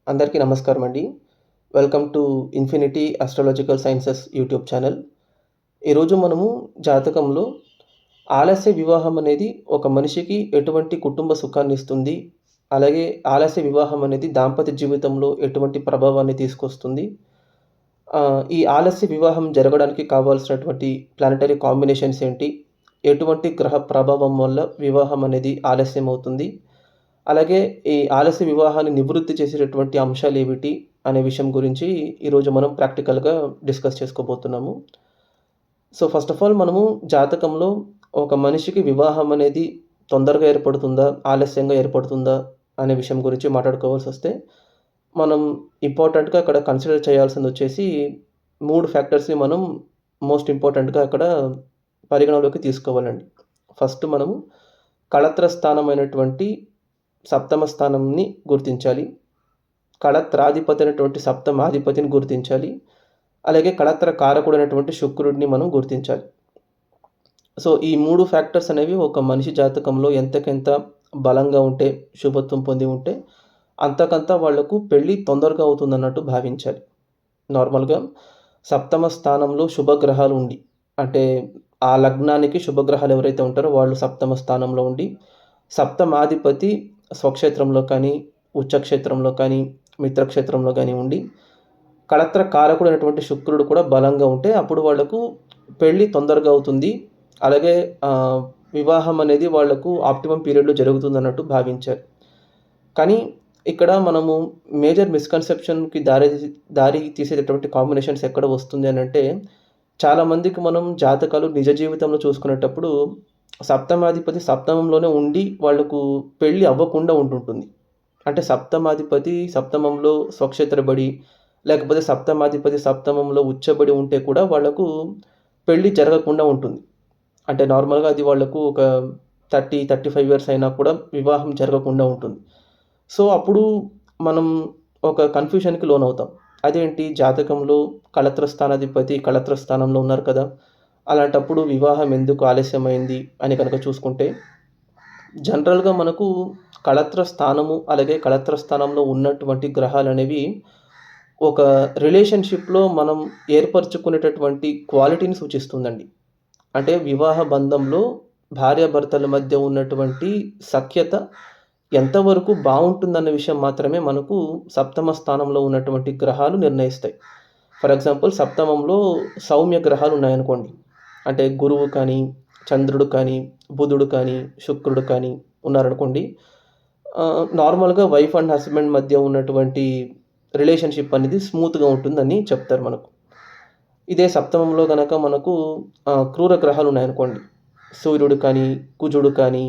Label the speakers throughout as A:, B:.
A: అందరికీ నమస్కారం అండి. Welcome to infinity astrological sciences YouTube channel. ఈరోజు మనము జాతకంలో ఆలస్య వివాహం అనేది ఒక మనిషికి ఎటువంటి కుటుంబ సుఖాన్ని ఇస్తుంది, అలాగే ఆలస్య వివాహం అనేది దాంపత్య జీవితంలో ఎటువంటి ప్రభావాన్ని తీసుకొస్తుంది, ఈ ఆలస్య వివాహం జరగడానికి కావాల్సినటువంటి ప్లానెటరీ కాంబినేషన్స్ ఏంటి, ఎటువంటి గ్రహ ప్రభావం వల్ల వివాహం అనేది ఆలస్యం అవుతుంది, అలాగే ఈ ఆలస్య వివాహాన్ని నివృత్తి చేసేటటువంటి అంశాలేమిటి అనే విషయం గురించి ఈరోజు మనం ప్రాక్టికల్‌గా డిస్కస్ చేసుకోబోతున్నాము. సో, ఫస్ట్ ఆఫ్ ఆల్ మనము జాతకంలో ఒక మనిషికి వివాహం అనేది తొందరగా ఏర్పడుతుందా? ఆలస్యంగా ఏర్పడుతుందా? అనే విషయం గురించి మాట్లాడుకోవాల్సొస్తే, మనం ఇంపార్టెంట్‌గా అక్కడ కన్సిడర్ చేయాల్సిందొచ్చేసి 3 ఫ్యాక్టర్స్‌ని మనం మోస్ట్ ఇంపార్టెంట్‌గా అక్కడ పరిగణలోకి తీసుకోవాలండి. ఫస్ట్ మనము కళత్ర స్థానమైనటువంటి సప్తమ స్థానంని గుర్తించాలి. కళత్రాధిపతి అయినటువంటి సప్తమాధిపతిని గుర్తించాలి. అలాగే కళత్ర కారకుడైనటువంటి శుక్రుడిని మనం గుర్తించాలి. సో, ఈ 3 ఫ్యాక్టర్స్ అనేవి ఒక మనిషి జాతకంలో ఎంతకెంత బలంగా ఉంటే, శుభత్వం పొంది ఉంటే, అంతకంత వాళ్లకు పెళ్లి తొందరగా అవుతుందన్నట్టు భావించాలి. నార్మల్‌గా సప్తమ స్థానంలో శుభగ్రహాలు ఉండి, అంటే ఆ లగ్నానికి శుభగ్రహాలు ఎవరైతే ఉంటారో వాళ్ళు సప్తమ స్థానంలో ఉండి, సప్తమాధిపతి స్వక్షేత్రంలో కానీ, ఉచ్చక్షేత్రంలో కానీ, మిత్రక్షేత్రంలో గాని ఉండి, కళత్ర కారకుడైనటువంటి శుక్రుడు కూడా బలంగా ఉంటే అప్పుడు వాళ్లకు పెళ్లి తొందరగా అవుతుంది. అలాగే వివాహం అనేది వాళ్లకు ఆప్టిమమ్ పీరియడ్‌లో జరుగుతుందన్నట్టు భావించారు. కానీ ఇక్కడ మనము మేజర్ మిస్‌కన్సెప్షన్‌కి దారి తీసేటటువంటి కాంబినేషన్స్ ఎక్కడ వస్తుంది అనంటే, చాలామందికి మనం జాతకాలు నిజ జీవితంలో చూసుకునేటప్పుడు సప్తమాధిపతి సప్తమంలోనే ఉండి వాళ్లకు పెళ్లి అవ్వకుండా ఉంటుంటుంది. అంటే సప్తమాధిపతి సప్తమంలో స్వక్షేత్రబడి, లేకపోతే సప్తమాధిపతి సప్తమంలో ఉచ్చబడి ఉంటే కూడా వాళ్లకు పెళ్లి జరగకుండా ఉంటుంది. అంటే నార్మల్‌గా అది వాళ్లకు ఒక 35 ఇయర్స్ అయినా కూడా వివాహం జరగకుండా ఉంటుంది. సో, అప్పుడు మనం ఒక కన్‌ఫ్యూషన్‌కి లోనవుతాం. అదేంటి జాతకంలో కళత్ర స్థానాధిపతి కళత్ర స్థానంలో ఉన్నారు కదా! అలాంటప్పుడు వివాహం ఎందుకు ఆలస్యమైంది అని కనుక చూసుకుంటే, జనరల్‌గా మనకు కళత్ర స్థానము, అలాగే కళత్ర స్థానంలో ఉన్నటువంటి గ్రహాలనేవి ఒక రిలేషన్‌షిప్‌లో మనం ఏర్పరచుకునేటటువంటి క్వాలిటీని సూచిస్తుందండి. అంటే వివాహ బంధంలో భార్యాభర్తల మధ్య ఉన్నటువంటి సఖ్యత ఎంతవరకు బావుంటుందన్న విషయం మాత్రమే మనకు సప్తమ స్థానంలో ఉన్నటువంటి గ్రహాలు నిర్ణయిస్తాయి. ఫర్ ఎగ్జాంపుల్ సప్తమంలో సౌమ్య గ్రహాలు ఉన్నాయనుకోండి. అంటే గురువు కానీ, చంద్రుడు కానీ, బుధుడు కానీ, శుక్రుడు కానీ ఉన్నారనుకోండి. నార్మల్‌గా వైఫ్ అండ్ హస్బెండ్ మధ్య ఉన్నటువంటి రిలేషన్‌షిప్ అనేది స్మూత్‌గా ఉంటుందని చెప్తారు మనకు. ఇదే సప్తమంలో గనక మనకు క్రూర గ్రహాలు ఉన్నాయనుకోండి. సూర్యుడు కానీ, కుజుడు కానీ,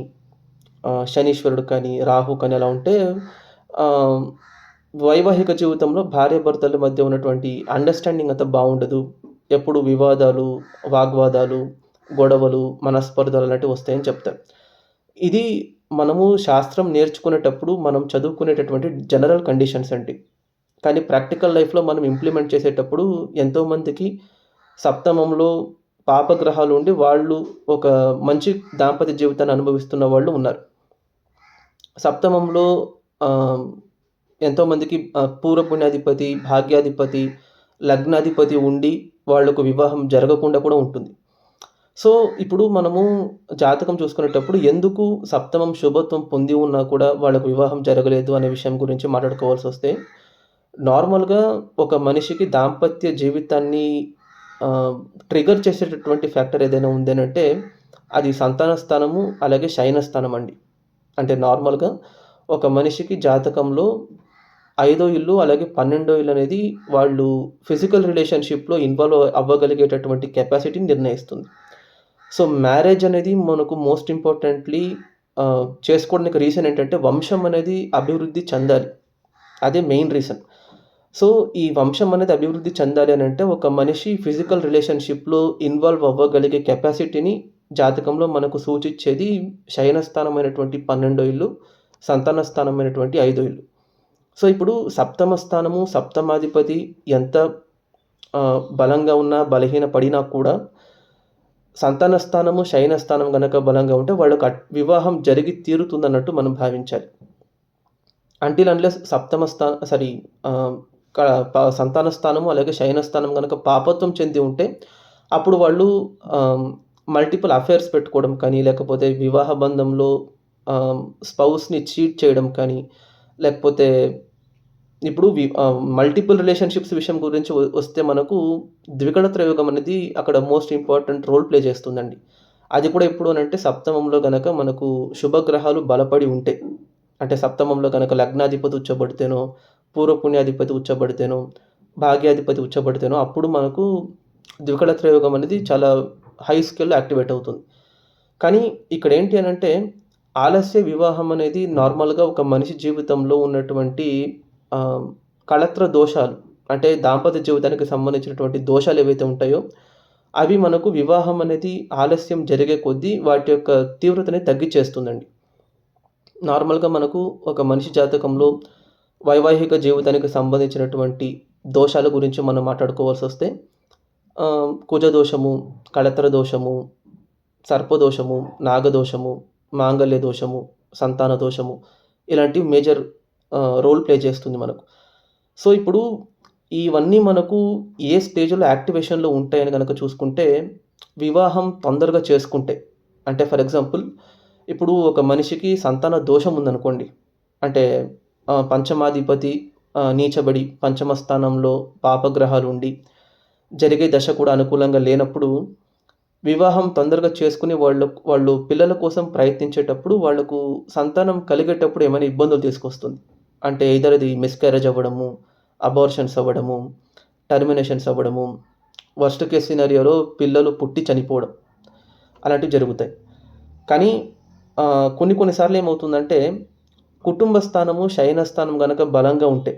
A: శనీశ్వరుడు కానీ, రాహు కానీ అలా ఉంటే వైవాహిక జీవితంలో భార్యాభర్తల మధ్య ఉన్నటువంటి అండర్‌స్టాండింగ్ అంత బావుండదు. ఎప్పుడు వివాదాలు, వాగ్వాదాలు, గొడవలు, మనస్పర్ధలు అలాంటివి వస్తాయని చెప్తారు. ఇది మనము శాస్త్రం నేర్చుకునేటప్పుడు మనం చదువుకునేటటువంటి జనరల్ కండిషన్స్ అండి. కానీ ప్రాక్టికల్ లైఫ్‌లో మనం ఇంప్లిమెంట్ చేసేటప్పుడు ఎంతోమందికి సప్తమంలో పాపగ్రహాలు ఉండి వాళ్ళు ఒక మంచి దాంపత్య జీవితాన్ని అనుభవిస్తున్న వాళ్ళు ఉన్నారు. సప్తమంలో ఎంతోమందికి పూర్వపుణ్యాధిపతి, భాగ్యాధిపతి, లగ్నాధిపతి ఉండి వాళ్లకు వివాహం జరగకుండా కూడా ఉంటుంది. సో, ఇప్పుడు మనము జాతకం చూసుకునేటప్పుడు ఎందుకు సప్తమం శుభత్వం పొంది ఉన్నా కూడా వాళ్ళకు వివాహం జరగలేదు అనే విషయం గురించి మాట్లాడుకోవాల్సొస్తే, నార్మల్‌గా ఒక మనిషికి దాంపత్య జీవితాన్ని ట్రిగ్గర్ చేసేటటువంటి ఫ్యాక్టర్ ఏదైనా ఉంది అనంటే, అది సంతాన స్థానము, అలాగే శయన స్థానం అండి. అంటే నార్మల్‌గా ఒక మనిషికి జాతకంలో 5దో ఇల్లు, అలాగే 12దో ఇల్లు అనేది వాళ్ళు ఫిజికల్ రిలేషన్‌షిప్‌లో ఇన్వాల్వ్ అవ్వగలిగేటటువంటి కెపాసిటీని నిర్ణయిస్తుంది. సో, మ్యారేజ్ అనేది మనకు మోస్ట్ ఇంపార్టెంట్‌లీ చేసుకోవడానికి రీజన్ ఏంటంటే, వంశం అనేది అభివృద్ధి చెందాలి. అదే మెయిన్ రీజన్. సో, ఈ వంశం అనేది అభివృద్ధి చెందాలి అనంటే, ఒక మనిషి ఫిజికల్ రిలేషన్‌షిప్‌లో ఇన్వాల్వ్ అవ్వగలిగే కెపాసిటీని జాతకంలో మనకు సూచిచ్చేది శయన స్థానమైనటువంటి 12దో ఇల్లు, సంతాన స్థానమైనటువంటి 5దో ఇల్లు. సో, ఇప్పుడు సప్తమ స్థానము, సప్తమాధిపతి ఎంత బలంగా ఉన్నా, బలహీనపడినా కూడా సంతాన స్థానము, శయన స్థానం గనక బలంగా ఉంటే వాళ్ళకు వివాహం జరిగి తీరుతుందన్నట్టు మనం భావించాలి. అంటిల్ అన్‌లెస్ సప్తమ స్థా సారీ ఆహ్, క ప సంతాన స్థానము అలాగే శయన స్థానం గనక పాపత్వం చెంది ఉంటే, అప్పుడు వాళ్ళు ఆహ్, మల్టిపుల్ అఫైర్స్ పెట్టుకోవడం కానీ, లేకపోతే వివాహ బంధంలో స్పౌస్‌ని చీట్ చేయడం కానీ, లేకపోతే ఇప్పుడు మల్టిపుల్ రిలేషన్‌షిప్స్ విషయం గురించి వస్తే మనకు ద్వికడ త్రయోగం అనేది అక్కడ మోస్ట్ ఇంపార్టెంట్ రోల్ ప్లే చేస్తుందండి. అది కూడా ఎప్పుడు అనంటే సప్తమంలో గనక మనకు శుభగ్రహాలు బలపడి ఉంటే. అంటే సప్తమంలో గనక లగ్నాధిపతి ఉచ్చబడితేనో, పూర్వపుణ్యాధిపతి ఉచ్చబడితేనో, భాగ్యాధిపతి ఉచ్చబడితేనో అప్పుడు మనకు ద్వికడ త్రయోగం అనేది చాలా హై స్కేల్‌లో యాక్టివేట్ అవుతుంది. కానీ ఇక్కడేంటి అనంటే ఆలస్య వివాహం అనేది నార్మల్‌గా ఒక మనిషి జీవితంలో ఉన్నటువంటి ఆహ్, కళత్ర దోషాలు. అంటే దాంపత్య జీవితానికి సంబంధించినటువంటి దోషాలేవైతే ఉంటాయో, అవి మనకు వివాహం అనేది ఆలస్యం జరిగే కొద్దీ వాటి యొక్క తీవ్రతని తగ్గిచ్చేస్తుందండి. నార్మల్‌గా మనకు ఒక మనిషి జాతకంలో వైవాహిక జీవితానికి సంబంధించినటువంటి దోషాల గురించి మనం మాట్లాడుకోవాల్సొస్తే కుజదోషము, కళత్ర దోషము, సర్పదోషము, నాగదోషము, మాంగల్య దోషము, సంతాన దోషము ఇలాంటివి మేజర్ రోల్ ప్లే చేస్తుంది మనకు. సో, ఇప్పుడు ఇవన్నీ మనకు ఏ స్టేజ్‌లో యాక్టివేషన్‌లో ఉంటాయని గనక చూసుకుంటే, వివాహం తొందరగా చేసుకుంటే, అంటే ఫర్ ఎగ్జాంపుల్ ఇప్పుడు ఒక మనిషికి సంతాన దోషం ఉందనుకోండి. అంటే పంచమాధిపతి నీచబడి పంచమ స్థానంలో పాపగ్రహాలుండి, జరిగే దశ కూడా అనుకూలంగా లేనప్పుడు వివాహం తొందరగా చేసుకొని వాళ్ళు పిల్లల కోసం ప్రయత్నించేటప్పుడు వాళ్ళకు సంతానం కలిగేటప్పుడు ఏమైనా ఇబ్బందులు తీసుకొస్తుంది. అంటే ఎయిదర్ అది మిస్‌క్యారేజ్ అవ్వడము, అబార్షన్స్ అవ్వడము, టెర్మినేషన్స్ అవ్వడము, వర్స్ట్ కేస్ సినారియోలో పిల్లలు పుట్టి చనిపోవడం అలాంటివి జరుగుతాయి. కానీ కొన్ని కొన్ని సార్లు ఏమవుతుందంటే కుటుంబ స్థానము, శయన స్థానం గనక బలంగా ఉంటే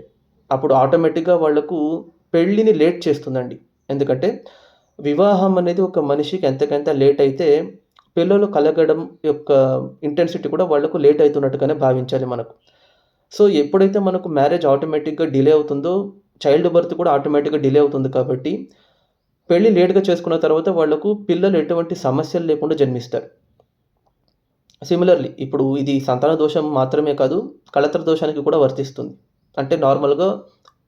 A: అప్పుడు ఆటోమేటిక్‌గా వాళ్ళకు పెళ్ళిని లేట్ చేస్తుందండి. ఎందుకంటే వివాహం అనేది ఒక మనిషికి ఎంతకంత లేట్ అయితే, పిల్లలు కలగడం యొక్క ఇంటెన్సిటీ కూడా వాళ్ళకు లేట్ అయితున్నట్టుగానే భావించాలి మనకు. సో, ఎప్పుడైతే మనకు మ్యారేజ్ ఆటోమేటిక్‌గా డిలే అవుతుందో, చైల్డ్ బర్త్ కూడా ఆటోమేటిక్‌గా డిలే అవుతుంది కాబట్టి, పెళ్లి లేట్‌గా చేసుకున్న తర్వాత వాళ్ళకు పిల్లలు ఎటువంటి సమస్యలు లేకుండా జన్మిస్తారు. సిమిలర్‌లీ ఇప్పుడు ఇది సంతాన దోషం మాత్రమే కాదు, కళత్ర దోషానికి కూడా వర్తిస్తుంది. అంటే నార్మల్‌గా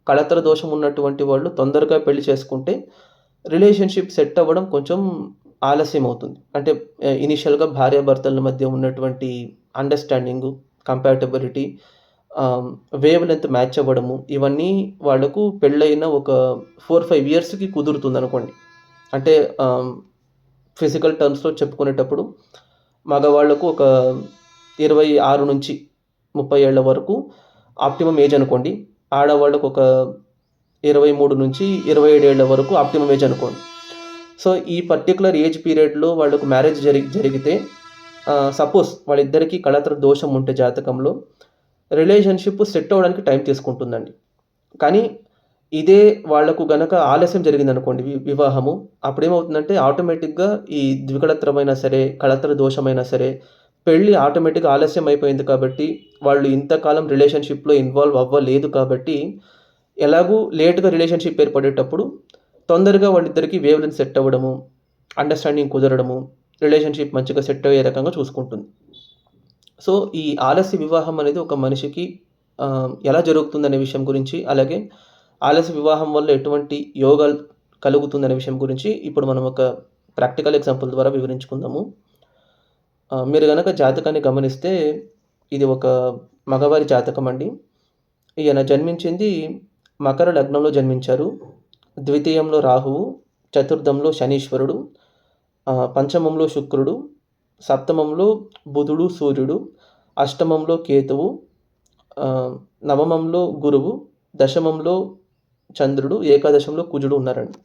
A: కళత్ర దోషం ఉన్నటువంటి వాళ్ళు తొందరగా పెళ్లి చేసుకుంటే, రిలేషన్‌షిప్ సెట్ అవ్వడం కొంచెం ఆలస్యం అవుతుంది. అంటే ఇనీషియల్‌గా భార్యాభర్తల మధ్య ఉన్నటువంటి understanding, compatibility wave length match అవ్వడము, ఇవన్నీ వాళ్ళకు పెళ్ళైన ఒక 4, 5 ఇయర్స్‌కి కుదురుతుందనుకోండి. అంటే ఫిజికల్ టర్మ్స్‌లో చెప్పుకునేటప్పుడు మగవాళ్ళకు ఒక 26-30 ఏళ్ల వరకు ఆప్టిమమ్ ఏజ్ అనుకోండి. ఆడవాళ్ళకు ఒక 23-27 ఏళ్ల వరకు ఆప్టిమమ్ ఏజ్ అనుకోండి. సో, ఈ పర్టిక్యులర్ ఏజ్ పీరియడ్‌లో వాళ్ళకు మ్యారేజ్ జరిగితే సపోజ్ వాళ్ళిద్దరికీ కళత్ర దోషం ఉంటే జాతకంలో రిలేషన్‌షిప్ సెట్ అవ్వడానికి టైం తీసుకుంటుందండి. కానీ ఇదే వాళ్ళకు గనక ఆలస్యం జరిగిందనుకోండి వివాహము, అప్పుడేమవుతుందంటే ఆటోమేటిక్‌గా ఈ ద్వికళత్రమైనా సరే, కళత్ర దోషమైనా సరే, పెళ్లి ఆటోమేటిక్‌గా ఆలస్యం అయిపోయింది కాబట్టి, వాళ్ళు ఇంతకాలం రిలేషన్‌షిప్‌లో ఇన్వాల్వ్ అవ్వలేదు కాబట్టి, ఎలాగూ లేట్‌గా రిలేషన్‌షిప్ ఏర్పడేటప్పుడు, తొందరగా వాళ్ళిద్దరికీ వేవ్ లెంత్ సెట్ అవ్వడము, అండర్‌స్టాండింగ్ కుదరడము, రిలేషన్‌షిప్ మంచిగా సెట్ అయ్యే రకంగా చూసుకుంటుంది. సో, ఈ ఆలస్య వివాహం అనేది ఒక మనిషికి ఎలా జరుగుతుందనే విషయం గురించి, అలాగే ఆలస్య వివాహం వల్ల ఎటువంటి యోగాలు కలుగుతుందనే విషయం గురించి ఇప్పుడు మనం ఒక ప్రాక్టికల్ ఎగ్జాంపుల్ ద్వారా వివరించుకుందాము. మీరు గనక జాతకాన్ని గమనిస్తే ఇది ఒక మగవారి జాతకం అండి. ఈయన జన్మించింది మకర లగ్నంలో జన్మించారు. ద్వితీయంలో రాహువు, చతుర్థంలో శనీశ్వరుడు, పంచమంలో శుక్రుడు, సప్తమంలో బుధుడు, సూర్యుడు, అష్టమంలో కేతువు, నవమంలో గురువు, దశమంలో చంద్రుడు, ఏకాదశంలో కుజుడు ఉన్నారండి.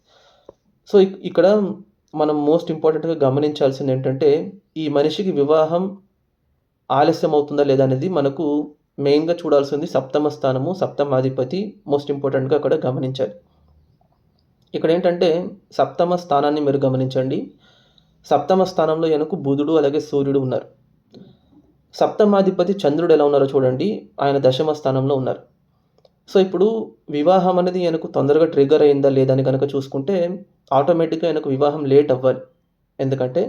A: సో, ఇక్కడ మనం మోస్ట్ ఇంపార్టెంట్‌గా గమనించాల్సిందేంటంటే, ఈ మనిషికి వివాహం ఆలస్యం అవుతుందా లేదా అనేది మనకు మెయిన్‌గా చూడాల్సింది సప్తమ స్థానము, సప్తమాధిపతి మోస్ట్ ఇంపార్టెంట్‌గా అక్కడ గమనించాలి. ఇక్కడేంటంటే సప్తమ స్థానాన్ని మీరు గమనించండి. సప్తమ స్థానంలో ఈయనకు బుధుడు అలాగే సూర్యుడు ఉన్నారు. సప్తమాధిపతి చంద్రుడు ఎలా ఉన్నారో చూడండి. ఆయన దశమ స్థానంలో ఉన్నారు. సో, ఇప్పుడు వివాహం అనేది ఈయనకు తొందరగా ట్రిగ్గర్ అయిందా లేదా అని గనక చూసుకుంటే, ఆటోమేటిక్‌గా ఆయనకు వివాహం లేట్ అవ్వాలి. ఎందుకంటే,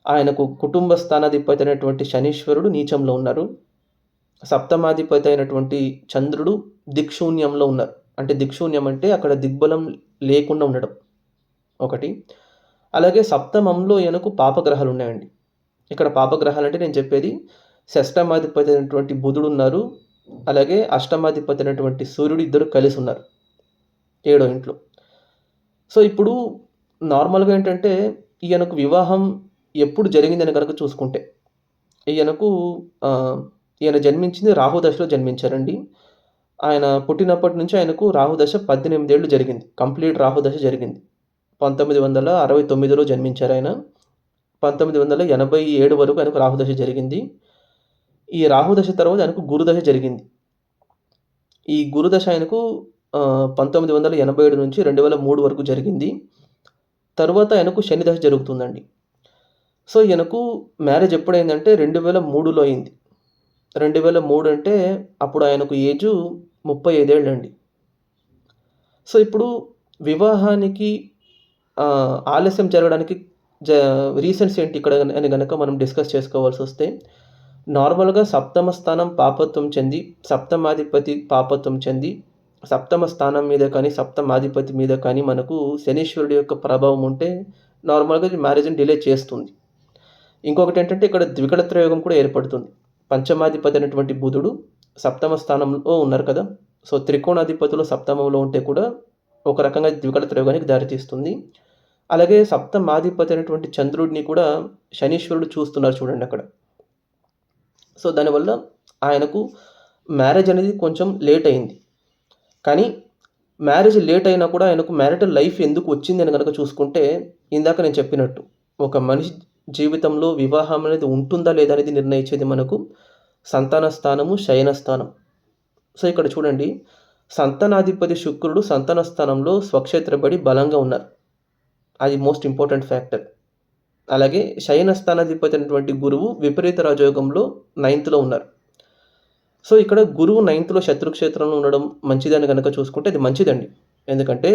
A: ఆయనకు కుటుంబ స్థానాధిపతి అయినటువంటి శనీశ్వరుడు నీచంలో ఉన్నారు. సప్తమాధిపతి అయినటువంటి చంద్రుడు దిక్శూన్యంలో ఉన్నారు. అంటే దిక్శూన్యం అంటే అక్కడ దిగ్బలం లేకుండా ఉండడం ఒకటి. అలాగే సప్తమంలో ఈయనకు పాపగ్రహాలు ఉన్నాయండి. ఇక్కడ పాపగ్రహాలు అంటే నేను చెప్పేది షష్టమాధిపతి అయినటువంటి బుధుడు ఉన్నారు. అలాగే అష్టమాధిపతి అయినటువంటి సూర్యుడు ఇద్దరు కలిసి ఉన్నారు 7వ ఇంట్లో. సో ఇప్పుడు నార్మల్‌గా ఏంటంటే ఈయనకు వివాహం ఎప్పుడు జరిగిందని గనక చూసుకుంటే ఈయనకు ఈయన జన్మించింది రాహు దశలో జన్మించారండి. ఆయన పుట్టినప్పటి నుంచి ఆయనకు రాహు దశ 18 ఏళ్ళు జరిగింది. కంప్లీట్ రాహు దశ జరిగింది. 1969లో జన్మించారాయన. 1987 వరకు ఆయనకు రాహు దశ జరిగింది. ఈ రాహు దశ తర్వాత ఆయనకు గురు దశ జరిగింది. ఈ గురు దశ ఆయనకు 1987 నుంచి 2003 వరకు జరిగింది. తరువాత ఆయనకు శని దశ జరుగుతుందండి. సో ఈయనకు మ్యారేజ్ ఎప్పుడైందంటే 2003లో అయింది. 2003 అంటే అప్పుడు ఆయనకు ఏజు 35 ఏళ్ళండి. సో ఇప్పుడు వివాహానికి ఆలస్యం జరగడానికి రీజన్స్ ఏంటి ఇక్కడ అని గనక మనం డిస్కస్ చేసుకోవాల్సొస్తే, నార్మల్‌గా సప్తమ స్థానం పాపత్వం చెంది, సప్తమాధిపతి పాపత్వం చెంది, సప్తమ స్థానం మీద కానీ, సప్తమాధిపతి మీద కానీ మనకు శనీశ్వరుడి యొక్క ప్రభావం ఉంటే నార్మల్‌గా ఇది మ్యారేజ్‌ని డిలే చేస్తుంది. ఇంకొకటేంటంటే ఇక్కడ ద్వికళత్ర యోగం కూడా ఏర్పడుతుంది. పంచమాధిపతి అయినటువంటి బుధుడు సప్తమ స్థానంలో ఉన్నారు కదా! సో త్రికోణాధిపతులు సప్తమంలో ఉంటే కూడా ఒక రకంగా ద్వికళత్ర యోగానికి దారితీస్తుంది. అలాగే సప్తమాధిపతి అయినటువంటి చంద్రుడిని కూడా శనీశ్వరుడు చూస్తున్నారు చూడండి అక్కడ. సో దానివల్ల ఆయనకు మ్యారేజ్ అనేది కొంచెం లేట్ అయింది. కానీ మ్యారేజ్ లేట్ అయినా కూడా ఆయనకు మ్యారిటల్ లైఫ్ ఎందుకు వచ్చిందని గనక చూసుకుంటే, ఇందాక నేను చెప్పినట్టు ఒక మనిషి జీవితంలో వివాహం అనేది ఉంటుందా లేదా అనేది నిర్ణయించేది మనకు సంతాన స్థానము, శయన స్థానం. సో ఇక్కడ చూడండి, సంతానాధిపతి శుక్రుడు సంతాన స్థానంలో స్వక్షేత్రబడి బలంగా ఉన్నారు. అది మోస్ట్ ఇంపార్టెంట్ ఫ్యాక్టర్. అలాగే శయన స్థానాధిపతి అయినటువంటి గురువు విపరీత రాజయోగంలో 9థ్‌లో ఉన్నారు. సో ఇక్కడ గురువు 9థ్‌లో శత్రుక్షేత్రంలో ఉండడం మంచిదని గనక చూసుకుంటే అది మంచిదండి. ఎందుకంటే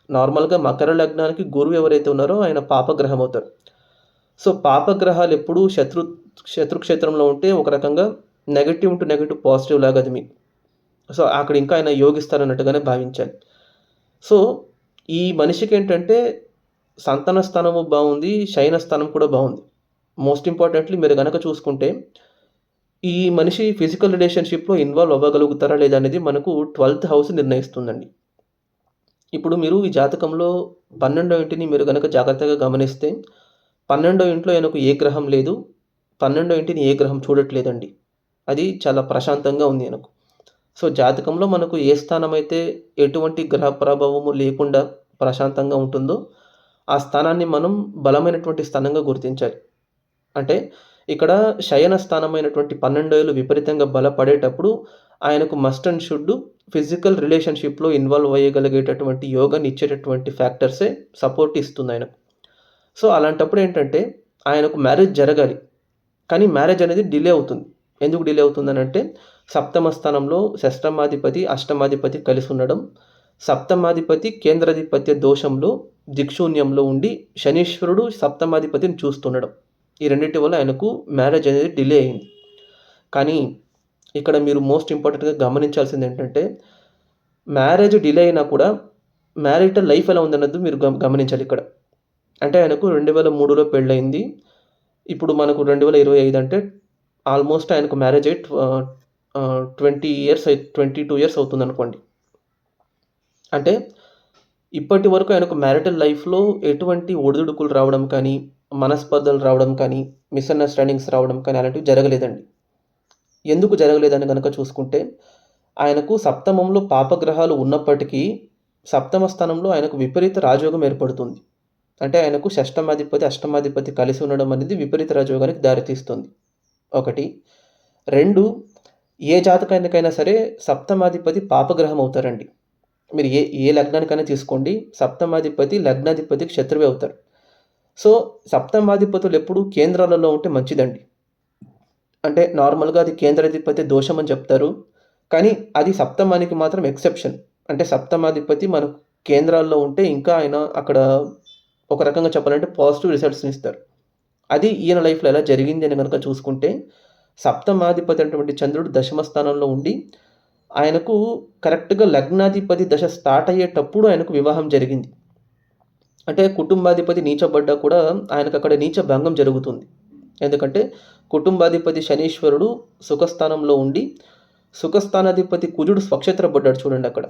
A: నార్మల్‌గా మకర లగ్నానికి గురువు ఎవరైతే ఉన్నారో ఆయన పాపగ్రహం అవుతారు. సో పాపగ్రహాలు ఎప్పుడూ శత్రుక్షేత్రంలో ఉంటే ఒక రకంగా నెగెటివ్ టు నెగెటివ్ పాజిటివ్ లాగా అది మీకు. సో అక్కడ ఇంకా ఆయన యోగిస్తారన్నట్టుగానే భావించాలి. సో ఈ మనిషికి ఏంటంటే సంతాన స్థానము బాగుంది, శయన స్థానం కూడా బాగుంది. మోస్ట్ ఇంపార్టెంట్‌లీ మీరు గనక చూసుకుంటే ఈ మనిషి ఫిజికల్ రిలేషన్‌షిప్‌లో ఇన్వాల్వ్ అవ్వగలుగుతారా లేదా అనేది మనకు 12థ్ హౌస్ నిర్ణయిస్తుందండి. ఇప్పుడు మీరు ఈ జాతకంలో 12వ ఇంటిని మీరు గనక జాగ్రత్తగా గమనిస్తే 12వ ఇంట్లో ఈయనకు ఏ గ్రహం లేదు. 12వ ఇంటిని ఏ గ్రహం చూడట్లేదండి. అది చాలా ప్రశాంతంగా ఉంది ఈయనకు. సో జాతకంలో మనకు ఏ స్థానం అయితే ఎటువంటి గ్రహ ప్రభావము లేకుండా ప్రశాంతంగా ఉంటుందో, ఆ స్థానాన్ని మనం బలమైనటువంటి స్థానంగా గుర్తించాలి. అంటే ఇక్కడ శయన స్థానమైనటువంటి 12 విపరీతంగా బలపడేటప్పుడు ఆయనకు మస్ట్ అండ్ షుడ్ ఫిజికల్ రిలేషన్‌షిప్‌లో ఇన్వాల్వ్ అయ్యగలిగేటటువంటి యోగాన్ని ఇచ్చేటటువంటి ఫ్యాక్టర్సే సపోర్ట్ ఇస్తుంది ఆయనకు. సో అలాంటప్పుడు ఏంటంటే ఆయనకు మ్యారేజ్ జరగాలి. కానీ మ్యారేజ్ అనేది డిలే అవుతుంది. ఎందుకు డిలే అవుతుందనంటే సప్తమ స్థానంలో షష్టమాధిపతి, అష్టమాధిపతి కలిసి ఉండడం, సప్తమాధిపతి కేంద్రాధిపత్య దోషంలో దిక్శూన్యంలో ఉండి శనీశ్వరుడు సప్తమాధిపతిని చూస్తుండడం. ఈ రెండిటి వల్ల ఆయనకు మ్యారేజ్ అనేది డిలే అయింది. కానీ ఇక్కడ మీరు మోస్ట్ ఇంపార్టెంట్‌గా గమనించాల్సింది ఏంటంటే మ్యారేజ్ డిలే అయినా కూడా మ్యారిటల్ లైఫ్ ఎలా ఉందన్నది మీరు గమనించాలి ఇక్కడ. అంటే ఆయనకు 2003లో పెళ్ళయింది. ఇప్పుడు మనకు 2025 అంటే ఆల్మోస్ట్ ఆయనకు మ్యారేజ్ అయ్యి 22 ఇయర్స్ అవుతుందనుకోండి. అంటే ఇప్పటి వరకు ఆయనకు మ్యారిటల్ లైఫ్‌లో ఎటువంటి ఒడిదుడుకులు రావడం కానీ, మనస్పర్ధలు రావడం కానీ, మిస్‌అండర్‌స్టాండింగ్స్ రావడం కానీ అలాంటివి జరగలేదండి. ఎందుకు జరగలేదని గనక చూసుకుంటే, ఆయనకు సప్తమంలో పాపగ్రహాలు ఉన్నప్పటికీ, సప్తమ స్థానంలో ఆయనకు విపరీత రాజయోగం ఏర్పడుతుంది. అంటే ఆయనకు షష్టమాధిపతి, అష్టమాధిపతి కలిసి ఉండడం అనేది విపరీత రాజయోగానికి దారితీస్తుంది. 1. 2 ఏ జాతకానికైనా సరే సప్తమాధిపతి పాపగ్రహం అవుతారండి. మీరు ఏ లగ్నానికైనా తీసుకోండి, సప్తమాధిపతి లగ్నాధిపతికి శత్రువే అవుతారు. సో సప్తమాధిపతులు ఎప్పుడు కేంద్రాలలో ఉంటే మంచిదండి. అంటే నార్మల్‌గా అది కేంద్రాధిపతి దోషం అని చెప్తారు. కానీ అది సప్తమానికి మాత్రం ఎక్సెప్షన్. అంటే సప్తమాధిపతి మనకు కేంద్రాల్లో ఉంటే ఇంకా ఆయన అక్కడ ఒక రకంగా చెప్పాలంటే పాజిటివ్ రిజల్ట్స్‌ని ఇస్తారు. అది ఈయన లైఫ్‌లో ఎలా జరిగింది అని గనక చూసుకుంటే, సప్తమాధిపతి అయినటువంటి చంద్రుడు దశమ స్థానంలో ఉండి ఆయనకు కరెక్ట్‌గా లగ్నాధిపతి దశ స్టార్ట్ అయ్యేటప్పుడు ఆయనకు వివాహం జరిగింది. అంటే కుటుంబాధిపతి నీచబడ్డా కూడా ఆయనకక్కడ నీచ భంగం జరుగుతుంది. ఎందుకంటే కుటుంబాధిపతి శనీశ్వరుడు సుఖస్థానంలో ఉండి, సుఖస్థానాధిపతి కుజుడు స్వక్షేత్రపడ్డాడు చూడండక్కడ.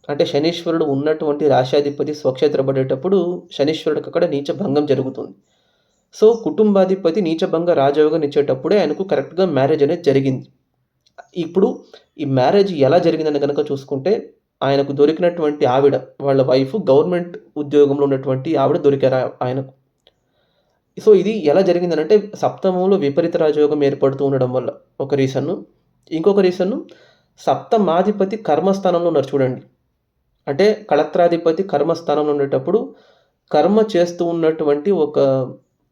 A: అంటే శనీశ్వరుడు ఉన్నటువంటి రాశ్యాధిపతి స్వక్షేత్రపడేటప్పుడు శనీశ్వరుడికి అక్కడ నీచ భంగం జరుగుతుంది. సో, కుటుంబాధిపతి నీచభంగ రాజయోగం ఇచ్చేటప్పుడే ఆయనకు కరెక్ట్‌గా మ్యారేజ్ అనేది జరిగింది. ఇప్పుడు ఈ మ్యారేజ్ ఎలా జరిగిందని గనక చూసుకుంటే, ఆయనకు దొరికినటువంటి ఆవిడ, వాళ్ళ వైఫ్ గవర్నమెంట్ ఉద్యోగంలో ఉన్నటువంటి ఆవిడ దొరికారు ఆయనకు. సో, ఇది ఎలా జరిగిందనంటే సప్తమంలో విపరీత రాజయోగం ఏర్పడుతూ ఉండడం వల్ల ఒక రీజను. ఇంకొక రీజను సప్తమాధిపతి కర్మస్థానంలో ఉన్నారు చూడండి. అంటే కళత్రాధిపతి కర్మస్థానంలో ఉండేటప్పుడు కర్మ చేస్తూ ఉన్నటువంటి ఒక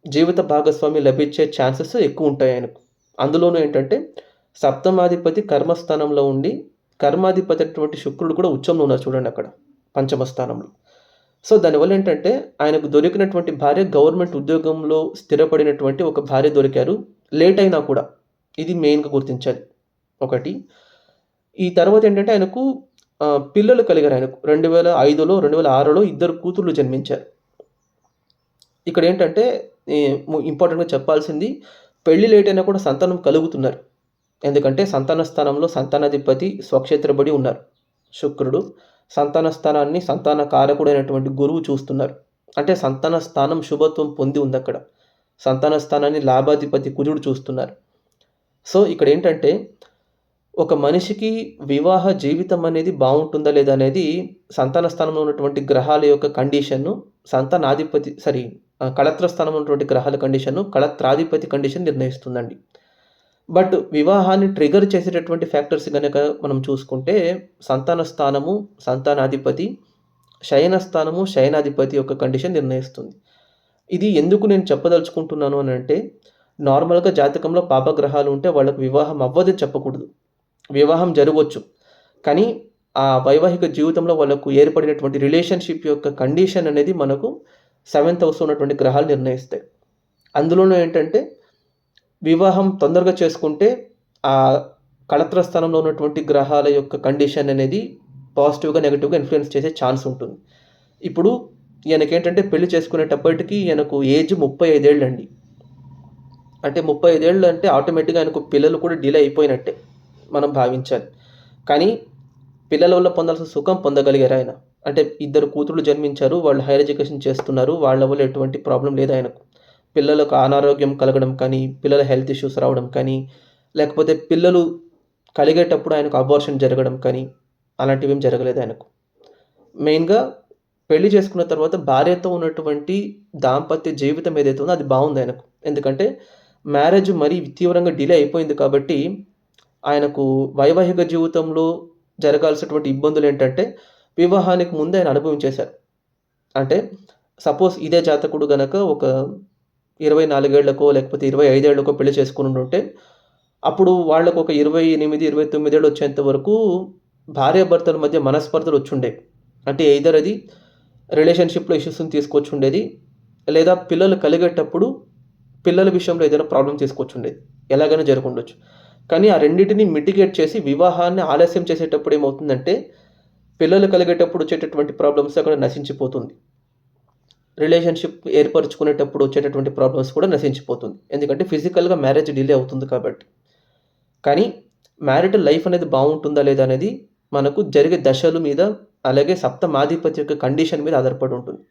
A: జీవిత భాగస్వామి లభించే ఛాన్సెస్ ఎక్కువుంటాయి ఆయనకు. అందులోనూ ఏంటంటే సప్తమాధిపతి కర్మస్థానంలో ఉండి, కర్మాధిపతి అయినటువంటి శుక్రుడు కూడా ఉచ్చంలో ఉన్నారు చూడండి అక్కడ పంచమ స్థానంలో. సో, దానివల్ల ఏంటంటే ఆయనకు దొరికినటువంటి భార్య గవర్నమెంట్ ఉద్యోగంలో స్థిరపడినటువంటి ఒక భార్య దొరికారు. లేట్ అయినా కూడా. ఇది మెయిన్‌గా గుర్తించాలి. ఒకటి. ఈ తర్వాత ఏంటంటే ఆయనకు పిల్లలు కలిగారు ఆయనకు. 2005లో, 2006లో ఇద్దరు కూతుర్లు జన్మించారు. ఇక్కడేంటంటే ఇంపార్టెంట్‌గా చెప్పాల్సింది పెళ్లి లేట్ అయినా కూడా సంతానం కలుగుతున్నారు. ఎందుకంటే సంతాన స్థానంలో సంతానాధిపతి స్వక్షేత్రబడి ఉన్నారు శుక్రుడు. సంతాన స్థానాన్ని సంతాన కారకుడైనటువంటి గురువు చూస్తున్నారు. అంటే సంతాన స్థానం శుభత్వం పొంది ఉందక్కడ. సంతాన స్థానాన్ని లాభాధిపతి కుజుడు చూస్తున్నారు. సో, ఇక్కడేంటంటే ఒక మనిషికి వివాహ జీవితం అనేది బావుంటుందా లేదా అనేది సంతాన స్థానంలో ఉన్నటువంటి గ్రహాల యొక్క కండిషన్ను కళత్ర స్థానంలో ఉన్నటువంటి గ్రహాల కండిషన్ను కళత్రాధిపతి కండిషన్ నిర్ణయిస్తుందండి. బట్ వివాహాన్ని ట్రిగర్ చేసేటటువంటి ఫ్యాక్టర్స్ గనక మనం చూసుకుంటే సంతాన స్థానము, సంతానాధిపతి, శయన స్థానము, శయనాధిపతి యొక్క కండిషన్ నిర్ణయిస్తుంది. ఇది ఎందుకు నేను చెప్పదలుచుకుంటున్నాను అనంటే నార్మల్‌గా జాతకంలో పాపగ్రహాలు ఉంటే వాళ్ళకి వివాహం అవ్వదని చెప్పకూడదు. వివాహం జరగొచ్చు. కానీ ఆ వైవాహిక జీవితంలో వాళ్ళకు ఏర్పడినటువంటి రిలేషన్‌షిప్ యొక్క కండిషన్ అనేది మనకు 7th హౌస్‌లో ఉన్నటువంటి గ్రహాలు నిర్ణయిస్తాయి. అందులోనూ ఏంటంటే వివాహం తొందరగా చేసుకుంటే ఆ కళత్ర స్థానంలో ఉన్నటువంటి గ్రహాల యొక్క కండిషన్ అనేది పాజిటివ్‌గా, నెగెటివ్‌గా ఇన్‌ఫ్లుయెన్స్ చేసే ఛాన్స్ ఉంటుంది. ఇప్పుడు ఈయనకేంటంటే పెళ్లి చేసుకునేటప్పటికి ఈయనకు ఏజ్ 35 ఏళ్ళండి. అంటే 35 ఏళ్ళు అంటే ఆటోమేటిక్‌గా ఆయనకు పిల్లలు కూడా డిలే అయిపోయినట్టే మనం భావించాలి. కానీ పిల్లల వల్ల పొందాల్సిన సుఖం పొందగలిగారు ఆయన. అంటే ఇద్దరు కూతుర్లు జన్మించారు. వాళ్ళు హైయర్ ఎడ్యుకేషన్ చేస్తున్నారు. వాళ్ళ వల్ల ఎటువంటి ప్రాబ్లమ్ లేదు ఆయనకు. పిల్లలకు అనారోగ్యం కలగడం కానీ, పిల్లల హెల్త్ ఇష్యూస్ రావడం కానీ, లేకపోతే పిల్లలు కలిగేటప్పుడు ఆయనకు అబార్షన్ జరగడం కానీ, అలాంటివేం జరగలేదు ఆయనకు. మెయిన్‌గా పెళ్లి చేసుకున్న తర్వాత భార్యతో ఉన్నటువంటి దాంపత్య జీవితం ఏదైతే ఉందో అది బావుంది ఆయనకు. ఎందుకంటే మ్యారేజ్ మరీ తీవ్రంగా డిలే అయిపోయింది కాబట్టి ఆయనకు వైవాహిక జీవితంలో జరగాల్సినటువంటి ఇబ్బందులేంటంటే వివాహానికి ముందే ఆయన అనుభవించేశారు. అంటే సపోజ్ ఇదే జాతకుడు గనక ఒక 24 ఏళ్లకో లేకపోతే 25 ఏళ్లకో పెళ్లి చేసుకొనుండుంటే అప్పుడు వాళ్ళకు ఒక 28, 29 ఏళ్ళు వచ్చేంత వరకు భార్యాభర్తల మధ్య మనస్పర్ధలు వచ్చుండేవి. అంటే ఎయిదర్ అది రిలేషన్‌షిప్‌లో ఇష్యూస్‌ని తీసుకొచ్చుండేది. లేదా పిల్లలు కలిగేటప్పుడు పిల్లల విషయంలో ఏదైనా ప్రాబ్లమ్ తీసుకొచ్చుండేది. ఎలాగైనా జరుగుండొచ్చు. కానీ ఆ రెండిటిని మిటిగేట్ చేసి వివాహాన్ని ఆలస్యం చేసేటప్పుడు ఏమవుతుందంటే పిల్లలు కలిగేటప్పుడు వచ్చేటటువంటి ప్రాబ్లమ్స్ అక్కడ నశించిపోతుంది. రిలేషన్‌షిప్ ఏర్పరుచుకునేటప్పుడు వచ్చేటటువంటి ప్రాబ్లమ్స్ కూడా నశించిపోతుంది. ఎందుకంటే ఫిజికల్‌గా మ్యారేజ్ డిలే అవుతుంది కాబట్టి. కానీ మ్యారిటల్ లైఫ్ అనేది బావుంటుందా లేదా అనేది మనకు జరిగే దశల మీద, అలాగే సప్తమాధిపతి యొక్క కండిషన్ మీద ఆధారపడి ఉంటుంది.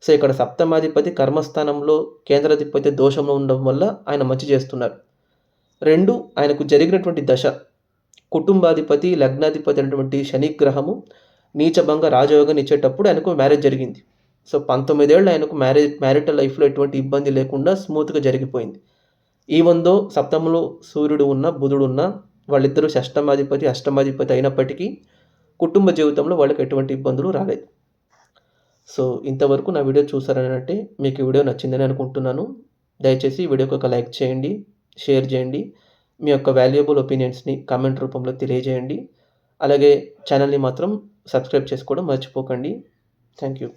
A: సో, ఇక్కడ సప్తమాధిపతి కర్మస్థానంలో కేంద్రాధిపతి దోషంలో ఉండడం వల్ల ఆయన మంచి చేస్తున్నారు. 2 ఆయనకు జరిగినటువంటి దశ కుటుంబాధిపతి, లగ్నాధిపతి అయినటువంటి శని గ్రహము నీచభంగ రాజయోగాన్ని ఇచ్చేటప్పుడు ఆయనకు మ్యారేజ్ జరిగింది. సో, 19 ఏళ్ళు ఆయనకు మ్యారిటల్ లైఫ్‌లో ఎటువంటి ఇబ్బంది లేకుండా స్మూత్‌గా జరిగిపోయింది. ఈవెన్ దో సప్తమంలో సూర్యుడు ఉన్నా, బుధుడు ఉన్నా వాళ్ళిద్దరూ షష్టమాధిపతి, అష్టమాధిపతి అయినప్పటికీ కుటుంబ జీవితంలో వాళ్ళకి ఎటువంటి ఇబ్బందులు రాలేదు. సో, ఇంతవరకు నా వీడియో చూసారనంటే మీకు ఈ వీడియో నచ్చిందని అనుకుంటున్నాను. దయచేసి ఈ వీడియోకి ఒక లైక్ చేయండి, షేర్ చేయండి. మీ యొక్క వాల్యుయబుల్ ఒపీనియన్స్‌ని కామెంట్ రూపంలో తెలియజేయండి. అలాగే ఛానల్‌ని మాత్రం సబ్స్క్రైబ్ చేసుకోవడం మర్చిపోకండి. Thank you.